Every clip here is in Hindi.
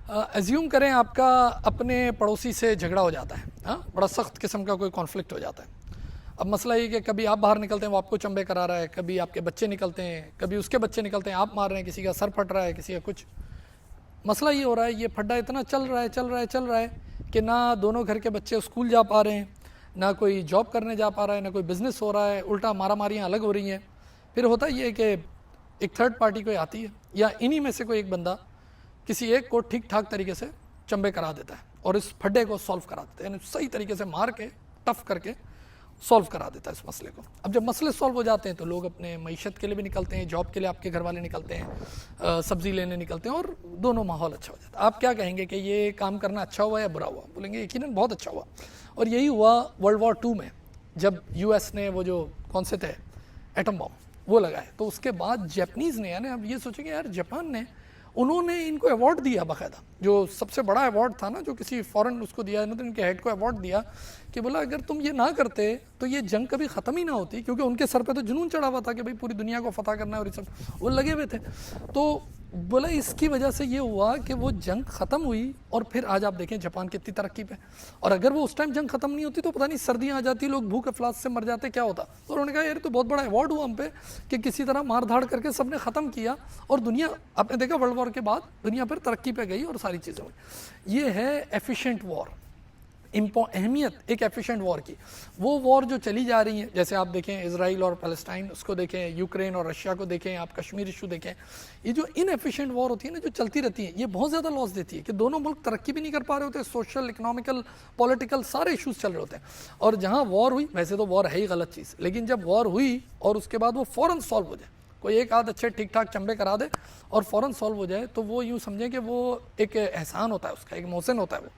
एज्यूम करें आपका अपने पड़ोसी से झगड़ा हो जाता है, हाँ, बड़ा सख्त किस्म का कोई कॉन्फ्लिक्ट हो जाता है। अब मसला ये कि कभी आप बाहर निकलते हैं वो आपको चंबे करा रहा है, कभी आपके बच्चे निकलते हैं, कभी उसके बच्चे निकलते हैं, आप मार रहे हैं, किसी का सर फट रहा है, किसी का कुछ। मसला ये हो रहा है, ये फड्डा इतना चल रहा है कि ना दोनों घर के बच्चे स्कूल जा पा रहे हैं, ना कोई जॉब करने जा पा रहा है, ना कोई बिज़नेस हो रहा है, उल्टा मारामारियाँ अलग हो रही हैं। फिर होता ये है कि एक थर्ड पार्टी कोई आती है या इन्हीं में से कोई एक बंदा किसी एक को ठीक ठाक तरीके से चंबे करा देता है और इस फड्डे को सॉल्व करा देता है, यानी सही तरीके से मार के टफ करके सॉल्व करा देता है इस मसले को। अब जब मसले सॉल्व हो जाते हैं तो लोग अपने मईशत के लिए भी निकलते हैं, जॉब के लिए आपके घर वाले निकलते हैं, सब्जी लेने निकलते हैं और दोनों माहौल अच्छा हो जाता है। आप क्या कहेंगे कि ये काम करना अच्छा हुआ या बुरा हुआ? बोलेंगे यकीनन बहुत अच्छा हुआ। और यही हुआ वर्ल्ड वॉर 2 में, जब यूएस ने वो जो कौन से थे एटम बॉम्ब वो लगाए, तो उसके बाद जापानीज़ ने, यानी अब ये सोचेंगे यार जापान ने, उन्होंने इनको अवार्ड दिया बाकायदा, जो सबसे बड़ा अवार्ड था ना, जो किसी फॉरेन उसको दिया ना, तो इनके हेड को अवार्ड दिया कि बोला अगर तुम ये ना करते तो ये जंग कभी ख़त्म ही ना होती, क्योंकि उनके सर पे तो जुनून चढ़ा हुआ था कि भाई पूरी दुनिया को फतह करना है और ये सब वो लगे हुए थे। तो बोला इसकी वजह से ये हुआ कि वो जंग ख़त्म हुई और फिर आज आप देखें जापान कितनी तरक्की पे। और अगर वो उस टाइम जंग ख़त्म नहीं होती तो पता नहीं सर्दियाँ आ जाती, लोग भूख अफलास से मर जाते, क्या होता। तो उन्होंने कहा यार तो बहुत बड़ा अवार्ड हुआ हम पे कि किसी तरह मार धाड़ करके सबने ख़त्म किया और दुनिया, आपने देखा वर्ल्ड वॉर के बाद दुनिया पर तरक्की पे गई और सारी चीज़ें हुई। ये है एफिशिएंट वॉर, अहमियत एक एफिशिएंट वॉर की। वो वॉर जो चली जा रही है, जैसे आप देखें इजराइल और पैलेस्टाइन, उसको देखें, यूक्रेन और रशिया को देखें, आप कश्मीर इशू देखें, ये जो इनएफिशिएंट वॉर होती है ना, जो चलती रहती है, ये बहुत ज़्यादा लॉस देती है कि दोनों मुल्क तरक्की भी नहीं कर पा रहे होते, सोशल, इकोनॉमिकल, पॉलिटिकल सारे इशूज़ चल रहे होते हैं। और जहाँ वॉर हुई, वैसे तो वॉर है ही गलत चीज़, लेकिन जब वॉर हुई और उसके बाद वो फ़ौरन सॉल्व हो जाए, कोई एक आध अच्छे ठीक ठाक चंबे करा दे और फ़ौरन सॉल्व हो जाए, तो वो यूँ समझें कि वो एक एहसान होता है उसका, एक मोहसिन होता है वो,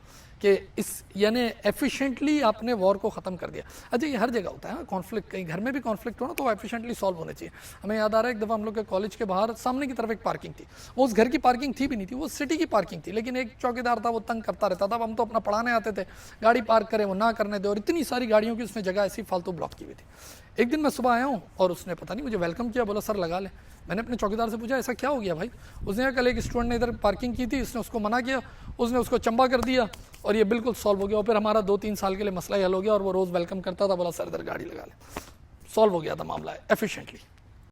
कि इस यानी एफिशिएंटली आपने वॉर को ख़त्म कर दिया। अच्छा ये हर जगह होता है कॉन्फ्लिक्ट, कहीं घर में भी कॉन्फ्लिक्ट हो ना तो वो एफिशिएंटली सॉल्व होने चाहिए। हमें याद आ रहा है एक दफ़ा हम लोग के कॉलेज के बाहर सामने की तरफ एक पार्किंग थी, वो उस घर की पार्किंग थी भी नहीं थी, वो सिटी की पार्किंग थी, लेकिन एक चौकीदार था वो तंग करता रहता था। अब हम तो अपना पढ़ाने आते थे, गाड़ी पार्क करें वो ना करने दे, और इतनी सारी गाड़ियों की उसने जगह ऐसी फालतू ब्लॉक की हुई थी। एक दिन मैं सुबह आया हूँ और उसने पता नहीं मुझे वेलकम किया, बोला सर लगा ले। मैंने अपने चौकीदार से पूछा ऐसा क्या हो गया भाई? उसने कहा कल एक स्टूडेंट ने इधर पार्किंग की थी, इसने उसको मना किया, उसने उसको चंबा कर दिया और ये बिल्कुल सॉल्व हो गया। और फिर हमारा 2-3 साल के लिए मसला ही हल हो गया और वो रोज़ वेलकम करता था, बोला सर इधर गाड़ी लगा ले। सॉल्व हो गया था मामला एफिशिएंटली।